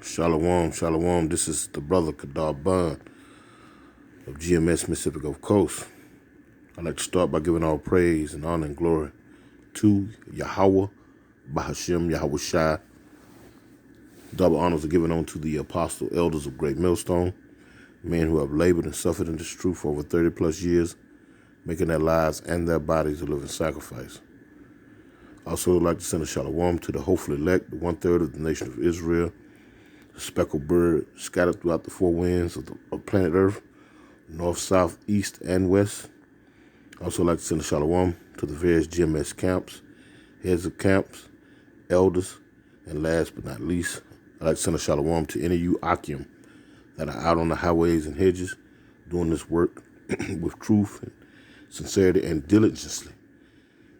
Shalom, shalom. This is the brother Kadar Bun of GMS Mississippi Gulf Coast. I'd like to start by giving all praise and honor and glory to Yahweh, Bahashim, Yahweh Shai. Double honors are given unto the apostle elders of Great Millstone, men who have labored and suffered in this truth for over 30 plus years, making their lives and their bodies a living sacrifice. I also would like to send a shalom to the hopeful elect, the 1/3 of the nation of Israel, the speckled bird scattered throughout the four winds of planet Earth, north, south, east, and west. I also like to send a shalom to the various GMS camps, heads of camps, elders, and last but not least, I'd like to send a shalom to any of you Akim that are out on the highways and hedges doing this work with truth and sincerity and diligently.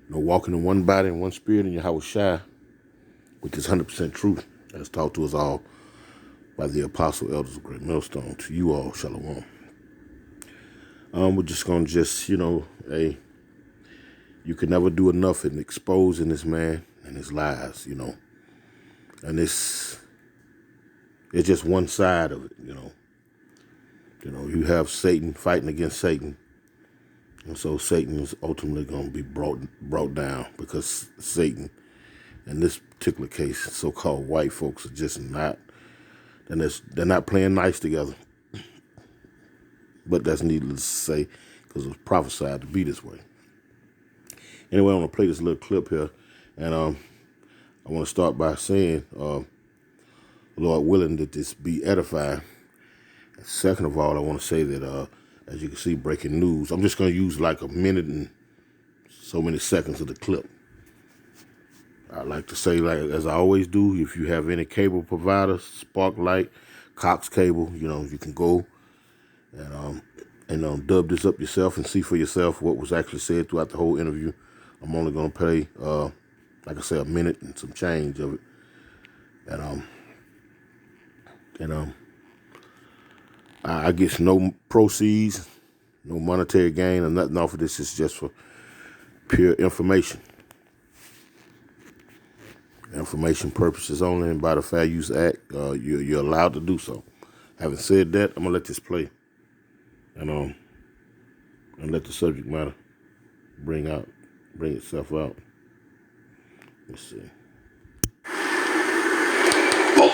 Walking in one body and one spirit in Yahweh Shai, which is 100% truth, as taught to us all by the apostle elders of Great Millstone. To you all, shalom. We're just going to hey, you can never do enough in exposing this man and his lies, And it's just one side of it, You have Satan fighting against Satan. And so Satan is ultimately going to be brought down because Satan, in this particular case, so-called white folks are just not, and they're not playing nice together. But that's needless to say because it was prophesied to be this way. Anyway, I want to play this little clip here, and I want to start by saying, Lord willing, that this be edifying. And second of all, I want to say that, as you can see, breaking news. I'm just going to use like a minute and so many seconds of the clip. I'd like to say, like as I always do, if you have any cable providers, Sparklight, Cox Cable, you can go and dub this up yourself and see for yourself what was actually said throughout the whole interview. I'm only going to play, like I say, a minute and some change of it. And I get no proceeds, no monetary gain or nothing off of this. It's just for pure information. Information purposes only, and by the Fair Use Act, you're allowed to do so. Having said that, I'm gonna let this play, and let the subject matter bring itself out. Let's see. Well,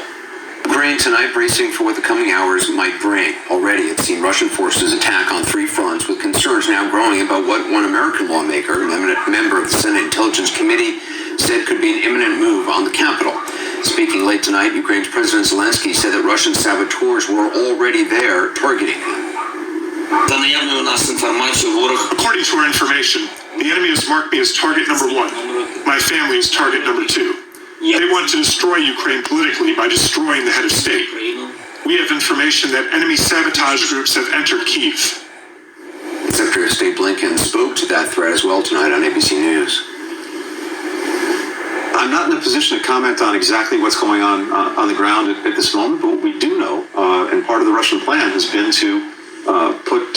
Ukraine tonight bracing for what the coming hours might bring. Already, it's seen Russian forces attack on three fronts, with concerns now growing about what one American lawmaker, an eminent member of the Senate Intelligence Committee, said could be an imminent move on the Capitol. Speaking late tonight, Ukraine's President Zelensky said that Russian saboteurs were already there targeting him. According to our information, the enemy has marked me as target number 1. My family is target number 2. They want to destroy Ukraine politically by destroying the head of state. We have information that enemy sabotage groups have entered Kyiv. Secretary of State Blinken spoke to that threat as well tonight on ABC News. I'm not in a position to comment on exactly what's going on the ground at this moment, but what we do know, and part of the Russian plan has been to put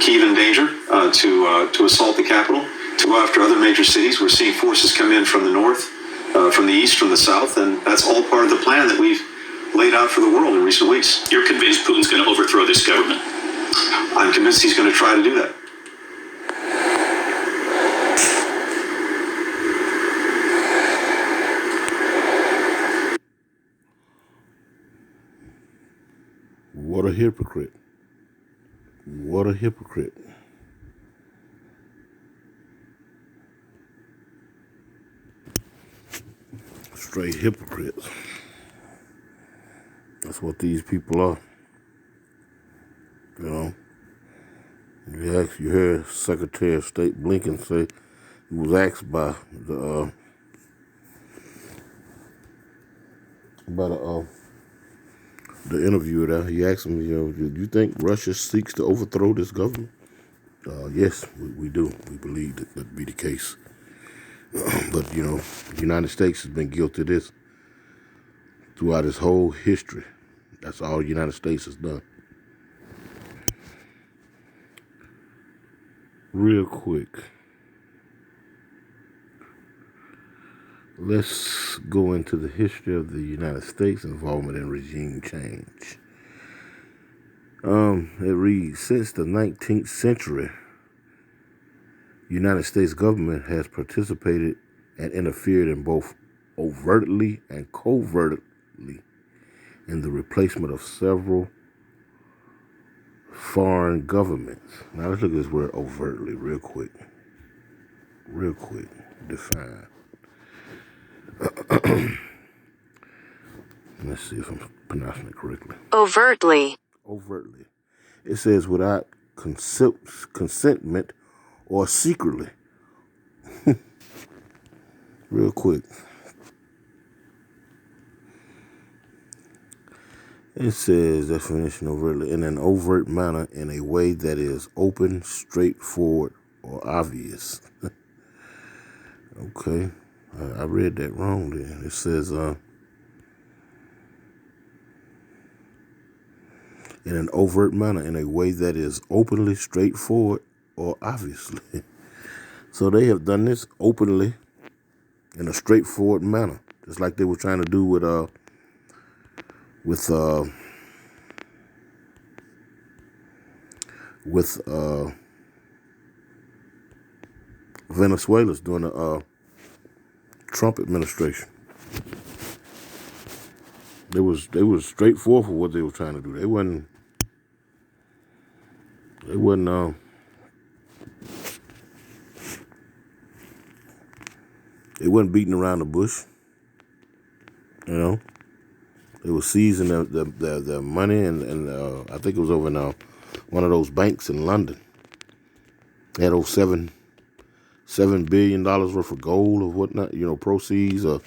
Kyiv in danger, to assault the capital, to go after other major cities. We're seeing forces come in from the north, from the east, from the south, and that's all part of the plan that we've laid out for the world in recent weeks. You're convinced Putin's going to overthrow this government? I'm convinced he's going to try to do that. What a hypocrite. What a hypocrite. Straight hypocrites. That's what these people are. You heard Secretary of State Blinken say he was asked by the interviewer there. He asked him, do you think Russia seeks to overthrow this government? Yes, we do. We believe that to be the case. But, the United States has been guilty of this throughout its whole history. That's all the United States has done. Real quick. Let's go into the history of the United States involvement in regime change. It reads, since the 19th century, United States government has participated and interfered in both overtly and covertly in the replacement of several foreign governments. Now let's look at this word overtly real quick. Define. Let's see if I'm pronouncing it correctly. Overtly. It says without consentment or secretly. Real quick. It says definition overtly, in an overt manner, in a way that is open, straightforward, or obvious. Okay. I read that wrong then. It says in an overt manner, in a way that is openly, straightforward, or obviously. So they have done this openly in a straightforward manner, just like they were trying to do with Venezuela's during the Trump administration. They was straightforward for what they were trying to do. They wasn't beating around the bush. You know, they were seizing their money and I think it was over in one of those banks in London. They had over $7 billion worth of gold or whatnot, proceeds or,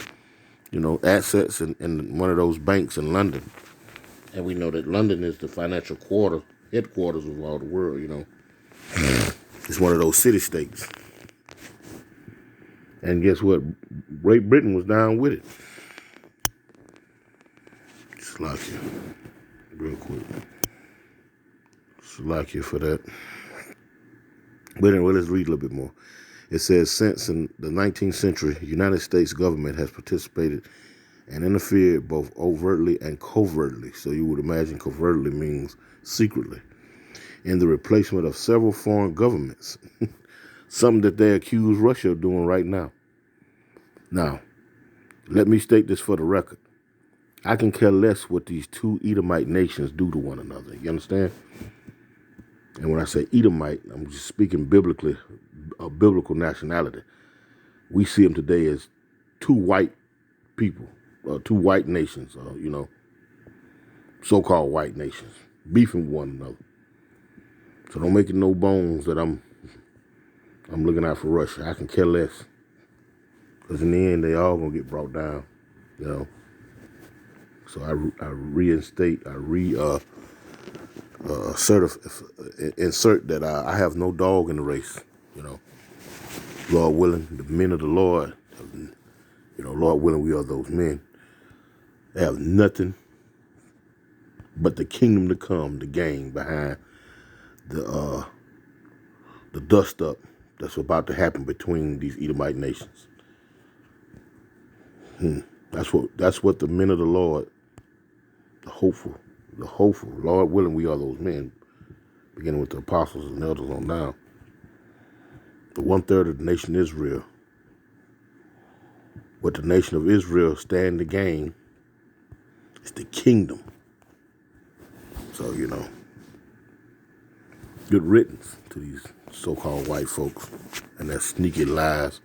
assets in one of those banks in London. And we know that London is the financial headquarters of all the world, It's one of those city-states. And guess what? Great Britain was down with it. Slovakia. Real quick. Slovakia for that. But anyway, let's read a little bit more. It says, since in the 19th century, the United States government has participated and interfered both overtly and covertly. So you would imagine covertly means secretly, in the replacement of several foreign governments. Something that they accuse Russia of doing right now. Now, let me state this for the record. I can care less what these two Edomite nations do to one another. You understand? And when I say Edomite, I'm just speaking biblically, a biblical nationality. We see them today as two white people, two white nations, so-called white nations, beefing one another. So don't make it no bones that I'm looking out for Russia. I can care less. Because in the end, they all going to get brought down, So I insert that I have no dog in the race, Lord willing, the men of the Lord, Lord willing, we are those men. They have nothing but the kingdom to come, the gain behind the dust up that's about to happen between these Edomite nations. That's what the men of the Lord, the hopeful, Lord willing, we are those men, beginning with the apostles and elders on down. The 1/3 of the nation Israel. What the nation of Israel stand to gain is the kingdom. So, good riddance to these so-called white folks and their sneaky lies.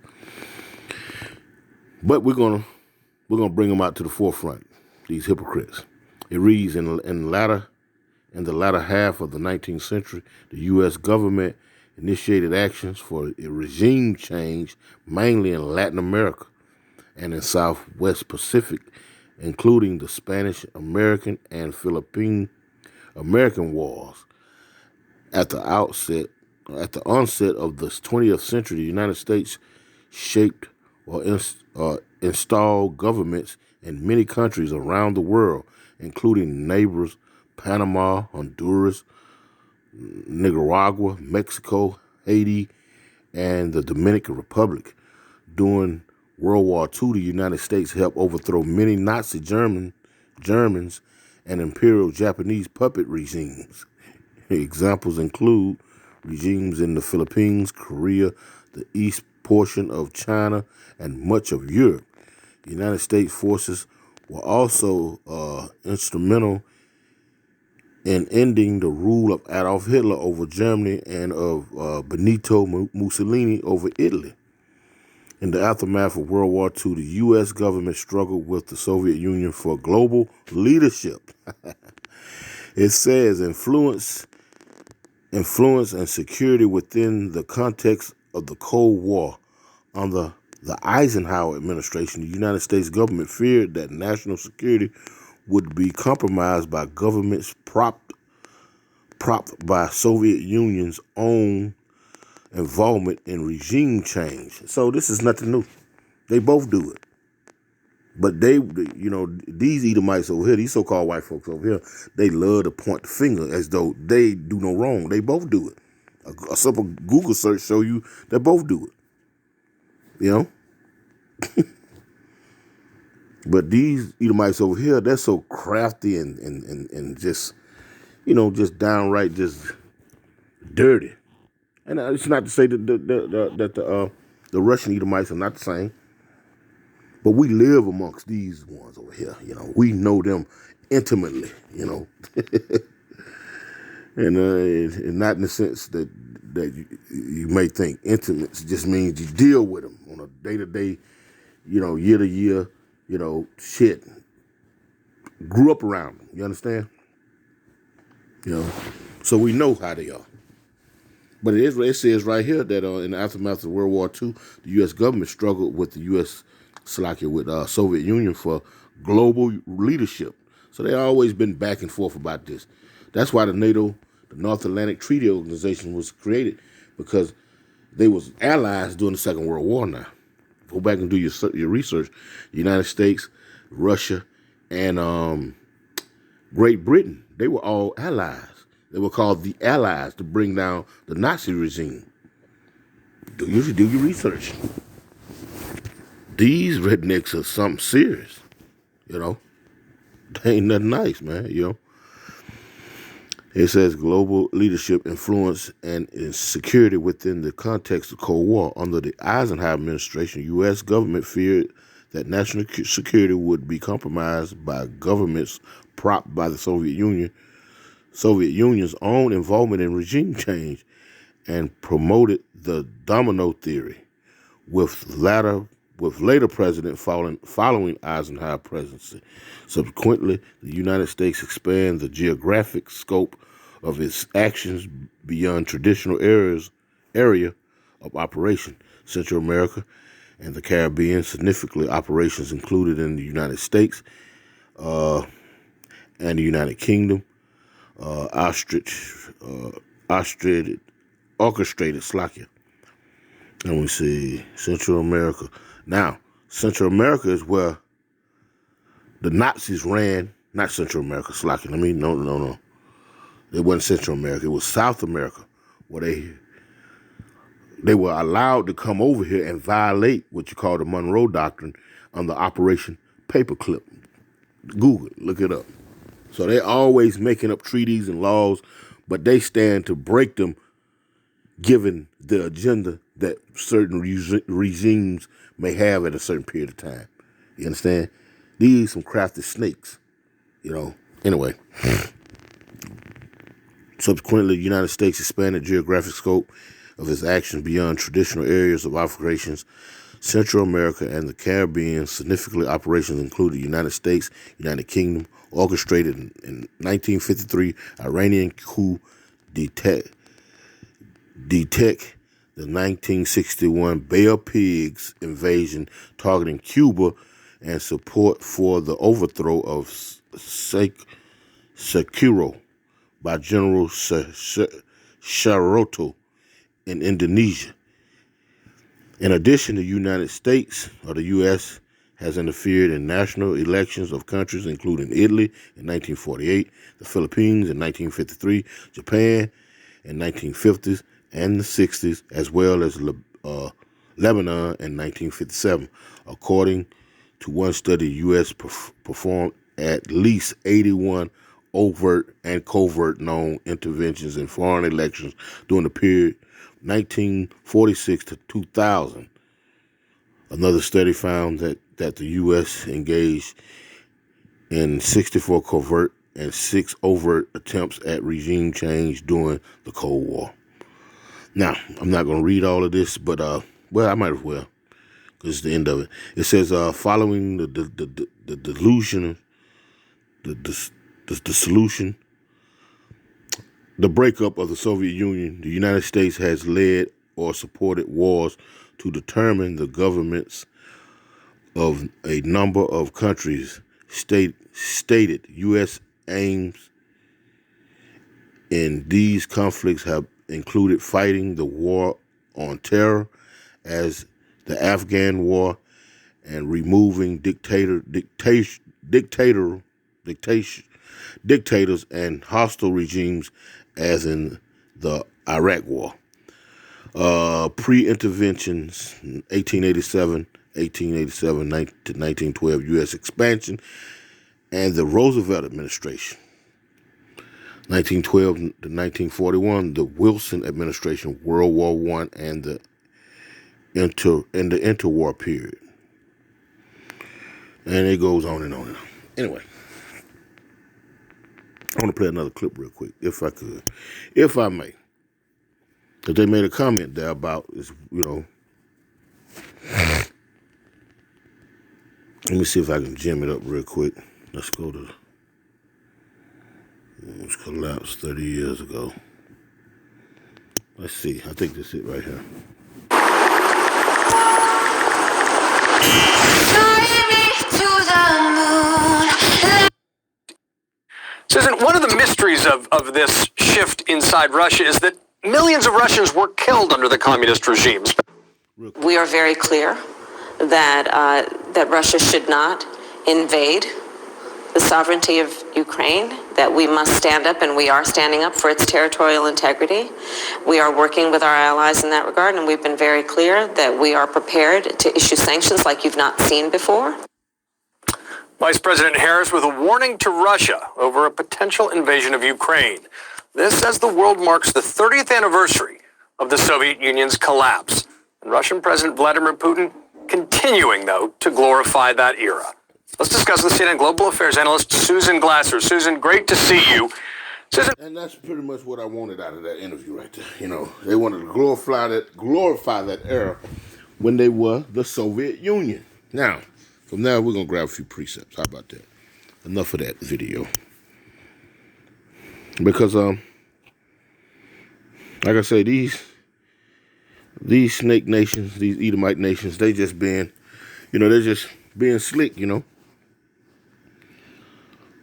But we're gonna bring them out to the forefront, these hypocrites. It reads, in the latter half of the 19th century, the U.S. government initiated actions for a regime change, mainly in Latin America and in Southwest Pacific, including the Spanish American and Philippine American Wars. At the onset of the 20th century, the United States shaped or installed governments in many countries around the world, including neighbors Panama, Honduras, Nicaragua, Mexico, Haiti, and the Dominican Republic, during World War II, the United States helped overthrow many Nazi Germans and Imperial Japanese puppet regimes. Examples include regimes in the Philippines, Korea, the east portion of China, and much of Europe. The United States forces were also instrumental in ending the rule of Adolf Hitler over Germany and of Benito Mussolini over Italy. In the aftermath of World War II, the U.S. government struggled with the Soviet Union for global leadership. It says influence and security within the context of the Cold War. Under the Eisenhower administration, the United States government feared that national security would be compromised by governments propped by Soviet Union's own involvement in regime change. So this is nothing new. They both do it. But these Edomites over here, these so-called white folks over here, they love to point the finger as though they do no wrong. They both do it. A simple Google search show you they both do it. But these Edomites over here, they're so crafty and just, just downright just dirty. And it's not to say that the Russian Edomites are not the same, but we live amongst these ones over here. We know them intimately. And not in the sense that you may think. Intimate just means you deal with them on a day-to-day, year-to-year, shit. Grew up around them. You understand? So we know how they are. But it says right here that in the aftermath of World War II, the U.S. government struggled with the Soviet Union for global leadership. So they always been back and forth about this. That's why the NATO, the North Atlantic Treaty Organization, was created, because they was allies during the Second World War. Now, go back and do your research. The United States, Russia, and Great Britain, they were all allies. They were called the Allies to bring down the Nazi regime. Do your research. These rednecks are something serious, They ain't nothing nice, man, It says global leadership, influence, and security within the context of Cold War. Under the Eisenhower administration, U.S. government feared that national security would be compromised by governments propped by the Soviet Union's own involvement in regime change, and promoted the domino theory, with later president following Eisenhower presidency. Subsequently, the United States expanded the geographic scope of its actions beyond traditional area of operation. Central America and the Caribbean, significantly operations included in the United States and the United Kingdom, orchestrated Slovakia. And we see Central America. Now, Central America is where the Nazis ran, not Central America, Slovakia. No. It wasn't Central America. It was South America, where they were allowed to come over here and violate what you call the Monroe Doctrine under Operation Paperclip. Google it, look it up. So they're always making up treaties and laws, but they stand to break them given the agenda that certain regimes may have at a certain period of time. You understand? These some crafty snakes, Anyway. Subsequently, the United States expanded geographic scope of its actions beyond traditional areas of operations. Central America and the Caribbean, significantly operations include the United States, United Kingdom, orchestrated in 1953 Iranian coup d'etat, the 1961 Bay of Pigs invasion targeting Cuba, and support for the overthrow of Sekiro by General Suharto in Indonesia. In addition, the United States, or the U.S., has interfered in national elections of countries including Italy in 1948, the Philippines in 1953, Japan in 1950s and the 60s, as well as Lebanon in 1957. According to one study, the U.S. performed at least 81 overt and covert known interventions in foreign elections during the period 1946 to 2000. Another study found that the U.S. engaged in 64 covert and 6 overt attempts at regime change during the Cold War. Now, I'm not going to read all of this, but, well, I might as well, because it's the end of it. It says, following the delusion, the solution, the breakup of the Soviet Union, the United States has led or supported wars to determine the governments of a number of countries. Stated U.S. aims in these conflicts have included fighting the war on terror, as the Afghan war, and removing dictators and hostile regimes, as in the Iraq War. Pre-interventions, 1887 to 1912, U.S. expansion, and the Roosevelt administration. 1912 to 1941, the Wilson administration, World War I, and the interwar period. And it goes on and on and on. Anyway, I want to play another clip real quick, if I could, if I may. Because they made a comment there about, let me see if I can jam it up real quick. Let's go to, it was collapsed 30 years ago. Let's see, I think this is it right here. Susan, one of the mysteries of this shift inside Russia is that millions of Russians were killed under the communist regimes. We are very clear that Russia should not invade the sovereignty of Ukraine, that we must stand up, and we are standing up for its territorial integrity. We are working with our allies in that regard, and we've been very clear that we are prepared to issue sanctions like you've not seen before. Vice President Harris with a warning to Russia over a potential invasion of Ukraine. This as the world marks the 30th anniversary of the Soviet Union's collapse, and Russian President Vladimir Putin continuing, though, to glorify that era. Let's discuss with CNN Global Affairs analyst Susan Glasser. Susan, great to see you. Susan. And that's pretty much what I wanted out of that interview right there. You know, they wanted to glorify that era when they were the Soviet Union. Now, from there, we're going to grab a few precepts. How about that? Enough of that video. Because, like I say, these snake nations, these Edomite nations, they just being, they're just being slick, They're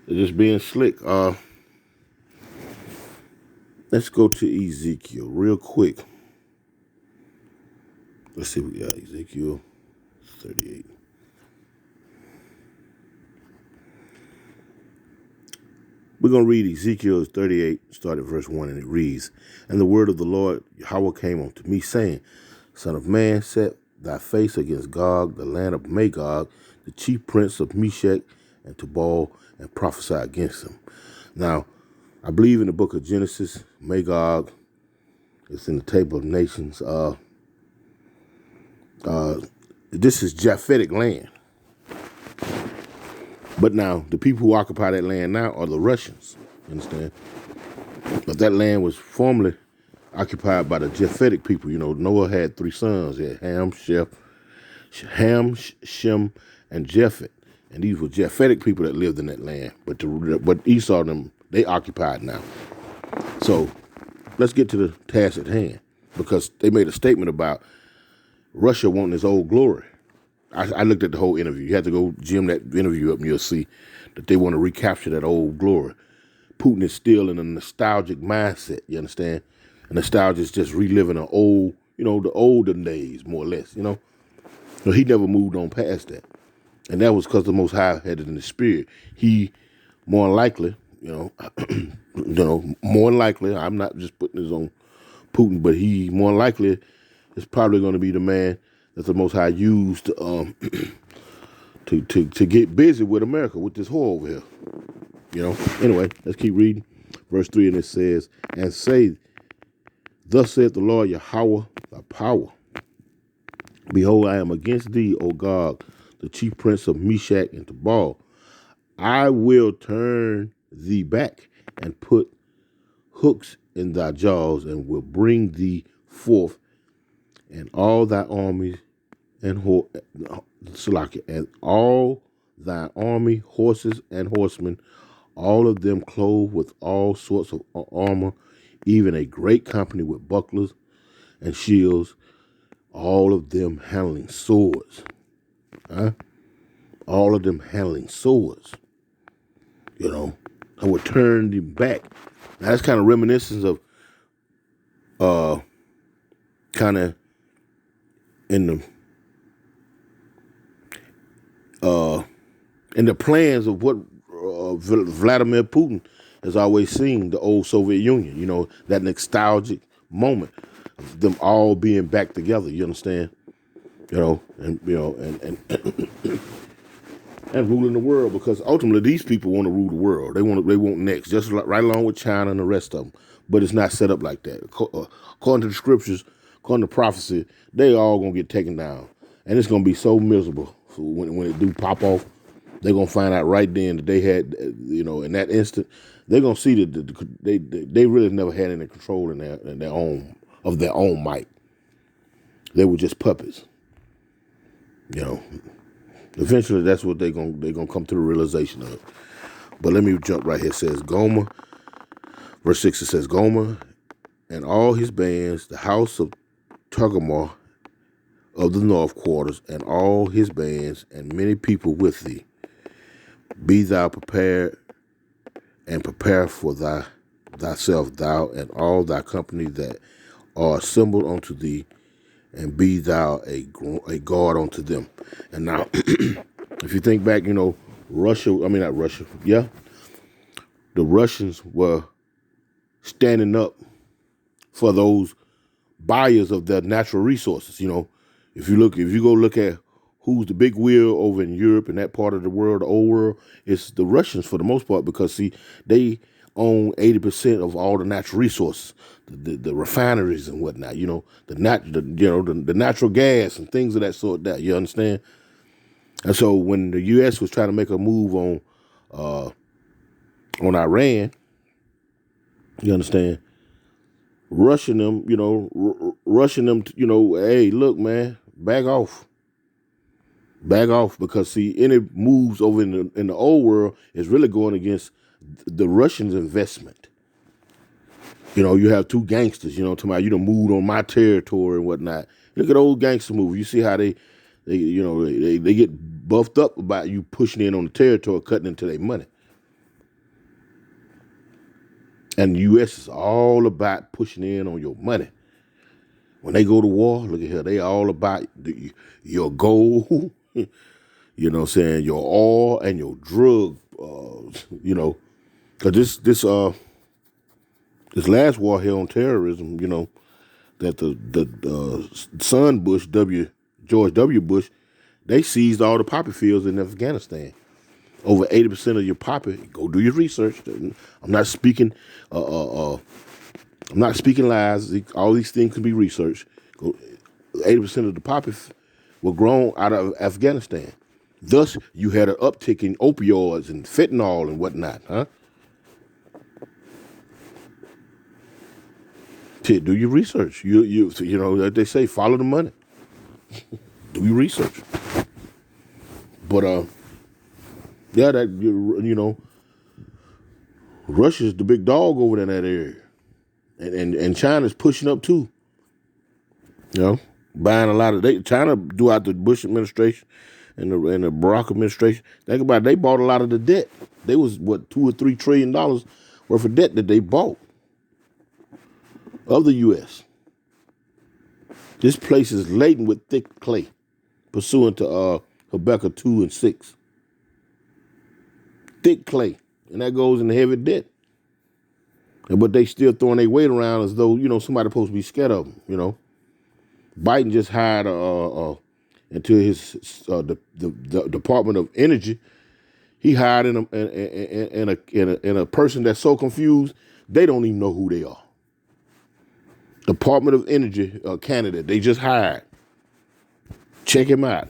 just being slick. Let's go to Ezekiel real quick. Let's see what we got. Ezekiel 38. We're going to read Ezekiel 38, start at verse 1, and it reads, "And the word of the Lord Yahweh came unto me, saying, Son of man, set thy face against Gog, the land of Magog, the chief prince of Meshech and Tubal, and prophesy against him." Now, I believe in the book of Genesis, Magog is in the table of nations. This is Japhetic land. But now, the people who occupy that land now are the Russians, you understand? But that land was formerly occupied by the Japhetic people. Noah had 3 sons. He had Ham, Shem, and Japheth. And these were Japhetic people that lived in that land. But Esau and them, they occupied now. So, let's get to the task at hand. Because they made a statement about Russia wanting its old glory. I looked at the whole interview. You have to go gym that interview up and you'll see that they want to recapture that old glory. Putin is still in a nostalgic mindset, you understand? And nostalgia is just reliving an old, the olden days, more or less, So he never moved on past that. And that was because the Most High had it in the spirit. He, more likely, more likely, I'm not just putting this on Putin, but he more likely is probably going to be the man that the Most High used to get busy with America, with this whore over here. You know. Anyway, let's keep reading. Verse 3, and it says, and say, thus saith the Lord Yahweh, thy power. Behold, I am against thee, O God, the chief prince of Meshach and Tubal. I will turn thee back and put hooks in thy jaws, and will bring thee forth, and all thy armies and all thy army, horses and horsemen, all of them clothed with all sorts of armor, even a great company with bucklers and shields, all of them handling swords. All of them handling swords. You know, I would turn them back. Now that's kind of reminiscent of kind of in the plans of what Vladimir Putin has always seen the old Soviet Union, you know, that nostalgic moment of them all being back together, you understand? And ruling the world, because ultimately these people want to rule the world. They want next, just right along with China and the rest of them. But it's not set up like that. According to the scriptures, according to prophecy, they all gonna get taken down, and it's gonna be so miserable when it do pop off. They're gonna find out right then that they had, in that instant, they're gonna see that they really never had any control in their own might. They were just puppets. Eventually, that's what they're gonna come to the realization of. But let me jump right here. It says Gomer, verse 6. It says Gomer and all his bands, the house of Togarmah of the north quarters, and all his bands, and many people with thee. Be thou prepared, and prepare for thyself, thou and all thy company that are assembled unto thee, and be thou a guard unto them. And now, if you think back, not Russia, yeah, the Russians were standing up for those buyers of their natural resources. If you go look at who's the big wheel over in Europe and that part of the world, the old world, it's the Russians for the most part, because see, they own 80% of all the natural resources, the refineries and whatnot. The natural gas and things of that sort. That you understand. And so when the U.S. was trying to make a move on Iran, you understand, rushing them, hey, look, man, back off, because see, any moves over in the old world is really going against the Russians' investment. You have two gangsters, talking about you done moved on my territory and whatnot. Look at old gangster movies. You see how they get buffed up about you pushing in on the territory, cutting into their money. And the U.S. is all about pushing in on your money. When they go to war, look at here, they all about your gold, your oil and your drug, because this last war here on terrorism, that the son Bush, George W. Bush, they seized all the poppy fields in Afghanistan. Over 80% of your poppy. Go do your research. I'm not speaking. I'm not speaking lies. All these things can be researched. 80% of the poppy were grown out of Afghanistan. Thus, you had an uptick in opioids and fentanyl and whatnot, huh? Do your research. Like they say, follow the money. Do your research. But yeah, Russia's the big dog over there in that area, and China's pushing up too. Buying a lot of China throughout the Bush administration and the Barack administration. Think about it, they bought a lot of the debt. They was $2 or $3 trillion worth of debt that they bought of the U.S. This place is laden with thick clay, pursuant to Habakkuk 2 and 6. Thick clay, and that goes into heavy debt. But they still throwing their weight around as though somebody supposed to be scared of them. Biden just hired into his the Department of Energy. He hired in a person that's so confused they don't even know who they are. Department of Energy candidate they just hired. Check him out,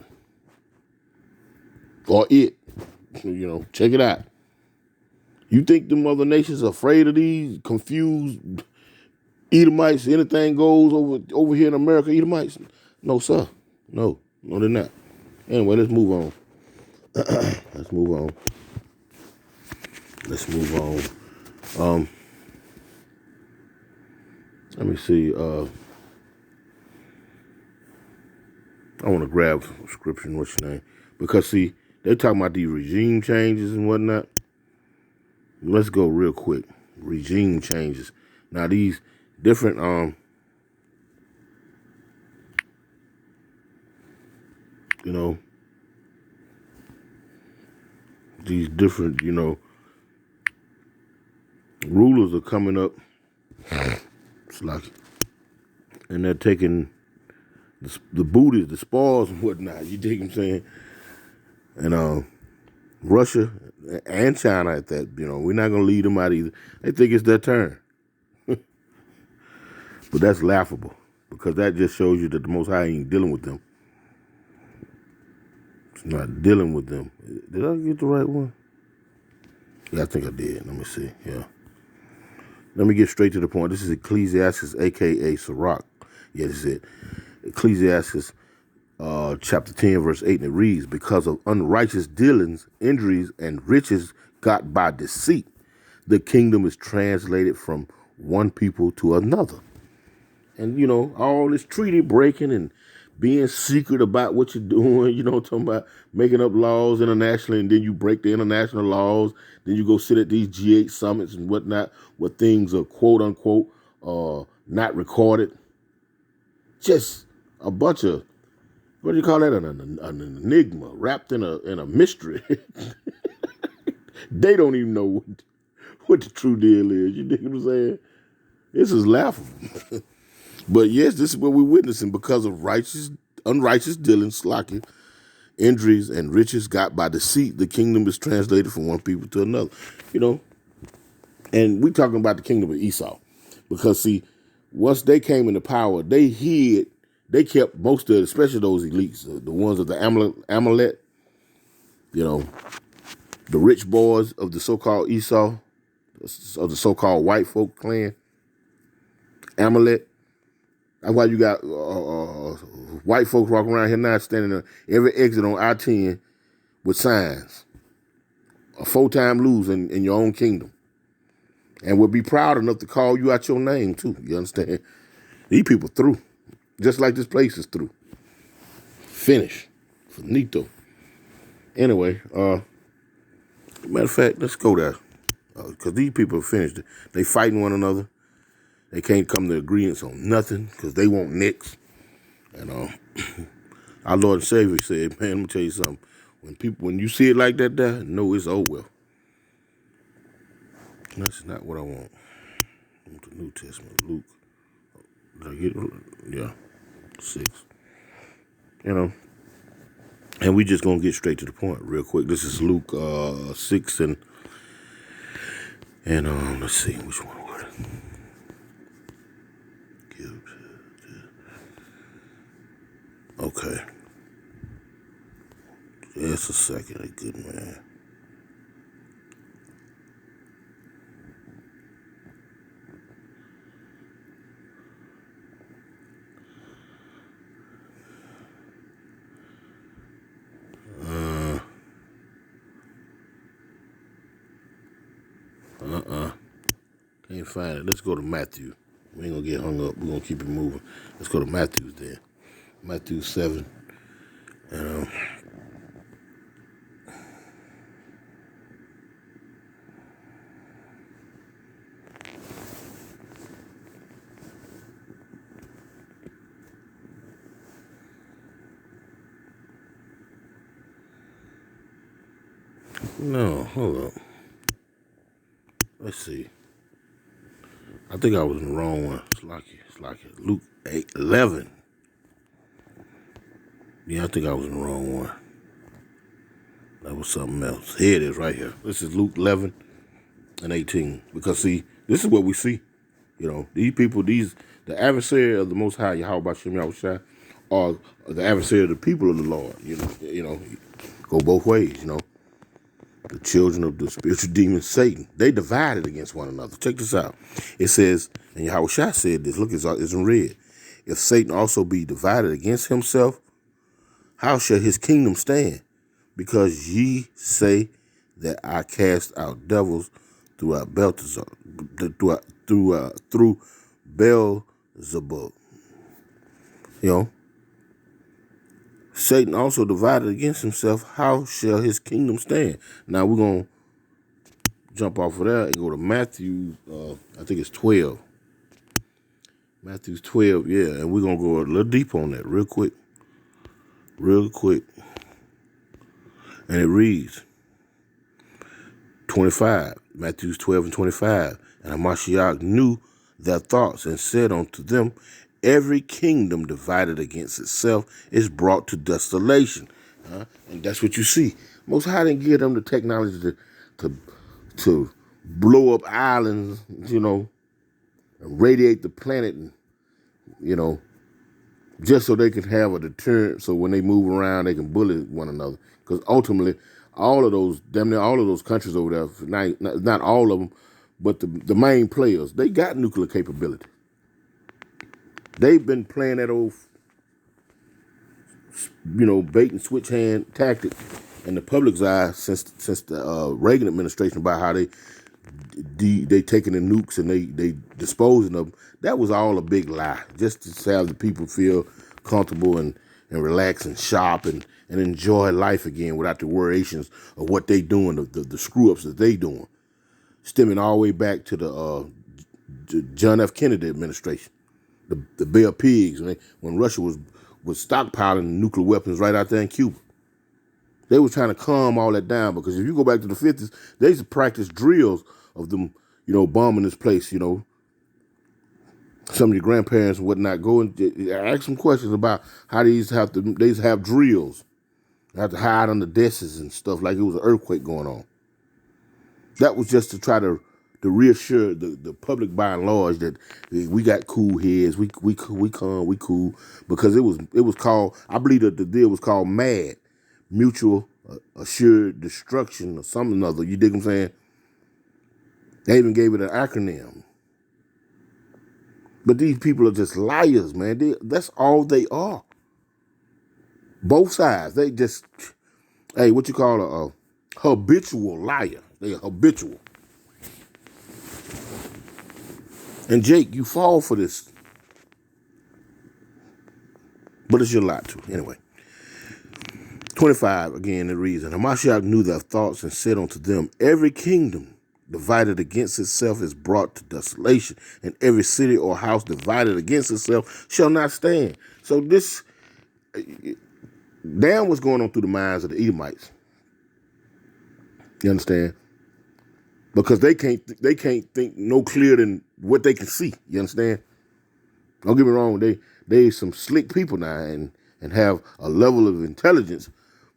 or it. Check it out. You think the other nations are afraid of these confused Edomites? Anything goes over here in America, Edomites? No, sir. No, they're not. Anyway, let's move on. Let's move on. Let me see. I want to grab scripture. What's your name? Because see, they're talking about these regime changes and whatnot. Let's go real quick. Regime changes. Now these different these different rulers are coming up. It's like, and they're taking the booty, the spoils and whatnot. You dig what I'm saying? And Russia and China at that, we're not gonna leave them out either. They think it's their turn. But that's laughable because that just shows you that the Most High ain't dealing with them. It's not dealing with them. Did I get the right one? Yeah, I think I did. Let me see. Yeah. Let me get straight to the point. This is Ecclesiastes, a.k.a. Sirach. Yeah, this is it. Ecclesiastes chapter 10, verse 8, and it reads, because of unrighteous dealings, injuries, and riches got by deceit, the kingdom is translated from one people to another. And, all this treaty breaking and being secret about what you're doing, talking about making up laws internationally, and then you break the international laws, then you go sit at these G8 summits and whatnot, where things are quote unquote not recorded. Just a bunch of, what do you call that? An enigma wrapped in a mystery. They don't even know what the true deal is. You dig what I'm saying? This is laughable. But yes, this is what we're witnessing because of unrighteous dealings, slacking, injuries, and riches got by deceit. The kingdom is translated from one people to another. And we're talking about the kingdom of Esau. Because, see, once they came into power, they kept most of it, especially those elites, the ones of the Amalek, the rich boys of the so-called Esau, of the so-called white folk clan, Amalek. That's why you got white folks walking around here now standing at every exit on I-10 with signs. A 4-time lose in your own kingdom. And will be proud enough to call you out your name, too. You understand? These people through. Just like this place is through. Finish. Finito. Anyway, matter of fact, let's go there. Because these people are finished. They fighting one another. They can't come to agreements on nothing because they want nicks. And our Lord and Savior said, man, let me tell you something. When you see it like that there, know it's over with. That's not what I want. I want the New Testament, Luke. Did I get it? Yeah, 6. And we just gonna get straight to the point real quick. This is Luke 6 and let's see which one was it. Okay. Just a second, good man. Can't find it. Let's go to Matthew. We ain't gonna get hung up. We're gonna keep it moving. Let's go to Matthew's then. Matthew 7. No, hold up. Let's see. I think I was in the wrong one. It's like Luke 8:11. Yeah, I think I was in the wrong one. That was something else. Here it is right here. This is Luke 11 and 18. Because, see, this is what we see. You know, these people, the adversary of the Most High, Yahweh Shem Yahushua, are the adversary of the people of the Lord. You know, go both ways, you know. The children of the spiritual demon Satan, they divided against one another. Check this out. It says, and Yahushua said this, look, it's in red. If Satan also be divided against himself, how shall his kingdom stand? Because ye say that I cast out devils through Beelzebub. You know, Satan also divided against himself. How shall his kingdom stand? Now we're going to jump off of that and go to Matthew, I think it's 12. Matthew's 12, yeah. And we're going to go a little deep on that real quick. And it reads, 25, Matthew 12 and 25. And Hamashiach knew their thoughts and said unto them, every kingdom divided against itself is brought to desolation. And that's what you see. Most High didn't give them the technology to blow up islands, you know, and radiate the planet, and, you know, just so they can have a deterrent, so when they move around, they can bully one another. Because ultimately, damn near all of those countries over there, not all of them, but the main players, they got nuclear capability. They've been playing that old, you know, bait and switch hand tactic in the public's eye since the Reagan administration, about how they taking the nukes and they disposing of them. That was all a big lie, just to have the people feel comfortable and relax and shop and enjoy life again without the worrations of what they doing, the screw ups that they doing, stemming all the way back to the John F. Kennedy administration, the Bay of Pigs, when Russia was stockpiling nuclear weapons right out there in Cuba. They were trying to calm all that down, because if you go back to the 50s, they used to practice drills of them, you know, bombing this place, you know. Some of your grandparents and whatnot go and ask some questions about how they used to have drills. They have to hide under desks and stuff like it was an earthquake going on. That was just to try to reassure the public by and large that we got cool heads, we cool, because it was called, I believe that the deal was called MAD, Mutual Assured Destruction or something or other. You dig what I'm saying? They even gave it an acronym. But these people are just liars, man. That's all they are. Both sides. They just, hey, what you call a habitual liar. They are habitual. And Jake, you fall for this. But it's your lot too. Anyway. 25, again, it reads, and Hamashiach knew their thoughts and said unto them, every kingdom divided against itself is brought to desolation, and every city or house divided against itself shall not stand. So this, damn what's going on through the minds of the Edomites. You understand? Because they can't think no clearer than what they can see. You understand? Don't get me wrong, they some slick people now and have a level of intelligence,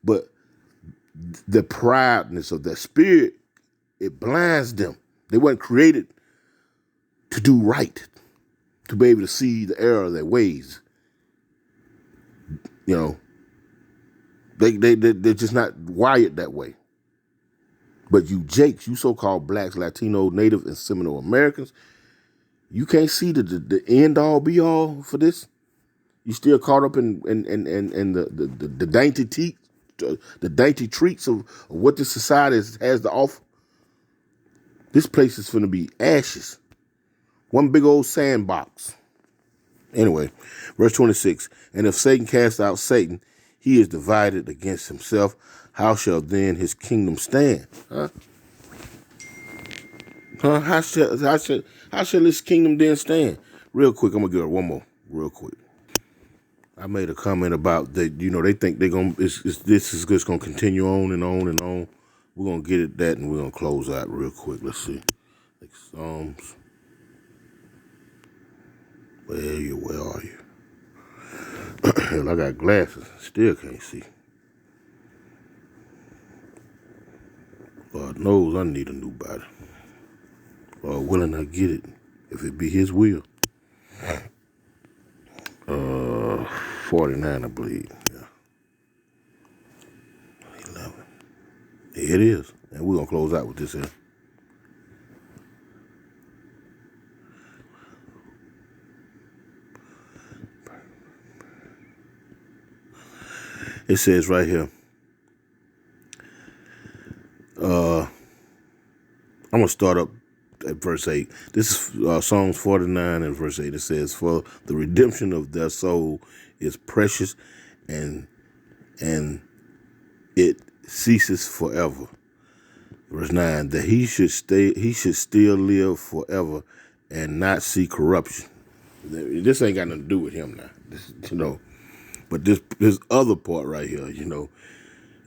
but the proudness of their spirit, it blinds them. They weren't created to do right, to be able to see the error of their ways. You know, they're just not wired that way. But you Jakes, you so-called blacks, Latino, Native, and Seminole Americans, you can't see the end all be all for this. You still caught up in the dainty treats of what this society has to offer. This place is finna be ashes. One big old sandbox. Anyway, verse 26. And if Satan cast out Satan, he is divided against himself. How shall then his kingdom stand? How shall this kingdom then stand? Real quick, I'm gonna give it one more. Real quick. I made a comment about that. You know, they think they're gonna. This is just gonna continue on and on and on. We're gonna get at that, and we're gonna close out real quick. Let's see. Like Psalms. Where are you? Hell, I got glasses. Still can't see. Lord knows I need a new body. Lord willing, I get it. If it be his will. 49, I believe. Yeah. 11. Here it is. And we're going to close out with this here. It says right here, I'm going to start up at verse 8. This is Psalms 49 and verse 8. It says, for the redemption of their soul is precious and it ceases forever. Verse 9, that he should still live forever and not see corruption. This ain't got nothing to do with him now. This, but this other part right here,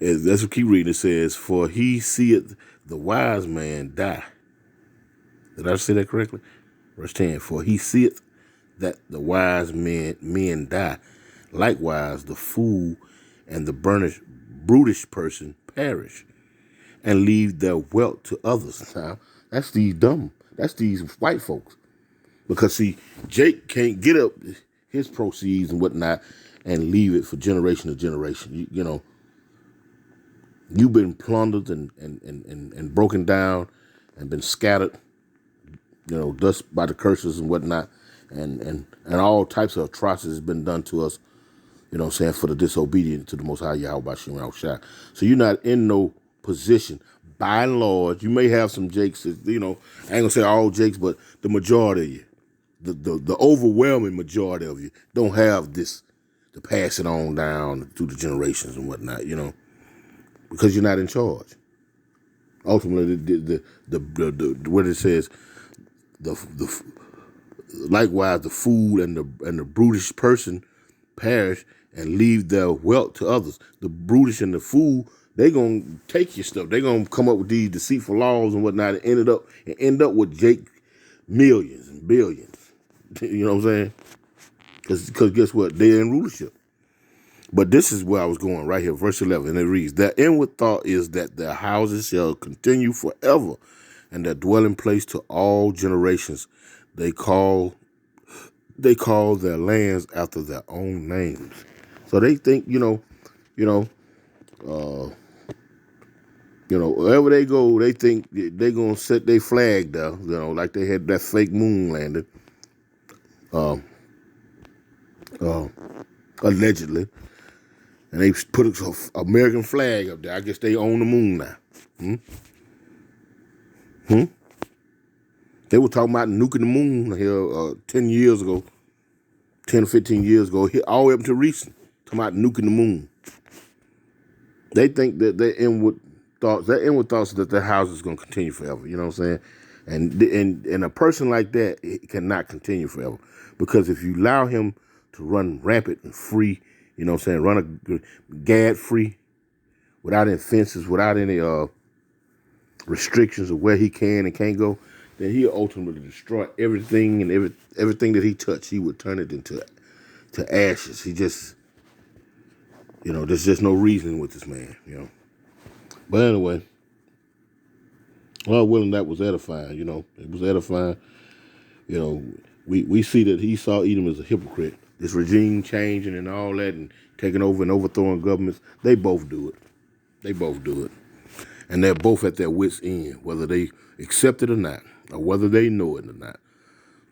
let's keep reading. It says, for he seeth the wise man die. Did I say that correctly? Verse 10, for he seeth that the wise men die. Likewise, the fool and the brutish person perish and leave their wealth to others. Now, that's these white folks. Because, see, Jake can't get up his proceeds and whatnot and leave it for generation to generation. You've been plundered and broken down and been scattered, dust by the curses and whatnot, and all types of atrocities been done to us, for the disobedient to the Most High Yahweh Bashim Yahushua. So you're not in no position, by and large. You may have some Jakes, I ain't gonna say all Jakes, but the majority of you, the overwhelming majority of you don't have this to pass it on down through the generations and whatnot, because you're not in charge. Ultimately, the what it says, likewise the fool and the brutish person perish and leave their wealth to others. The brutish and the fool, they gonna take your stuff. They gonna come up with these deceitful laws and whatnot and end up with Jake millions and billions. You know what I'm saying? Because guess what? They're in rulership. But this is where I was going right here, verse 11, and it reads, their inward thought is that their houses shall continue forever, and their dwelling place to all generations. They call their lands after their own names. So they think, wherever they go, they think they're going to set their flag there, like they had that fake moon landing, allegedly. And they put an American flag up there. I guess they own the moon now. They were talking about nuking the moon here 10 years ago, 10 or 15 years ago, all the way up to recent, talking about nuking the moon. They think that their inward thoughts is that their house is going to continue forever. You know what I'm saying? And a person like that, it cannot continue forever. Because if you allow him to run rampant and free, run a gad free, without any fences, without any restrictions of where he can and can't go, then he'll ultimately destroy everything and everything that he touched. He would turn it into ashes. He just, there's just no reasoning with this man, But anyway, Lord willing, that was edifying, It was edifying. We see that he saw Edom as a hypocrite. This regime changing and all that and taking over and overthrowing governments, they both do it. And they're both at their wits' end, whether they accept it or not, or whether they know it or not.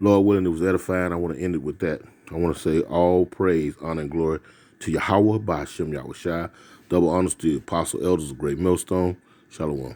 Lord willing, it was edifying. I want to end it with that. I want to say all praise, honor, and glory to Yahweh Ba'ashem Yahushua. Double honors to the apostle elders of Great Millstone. Shalom.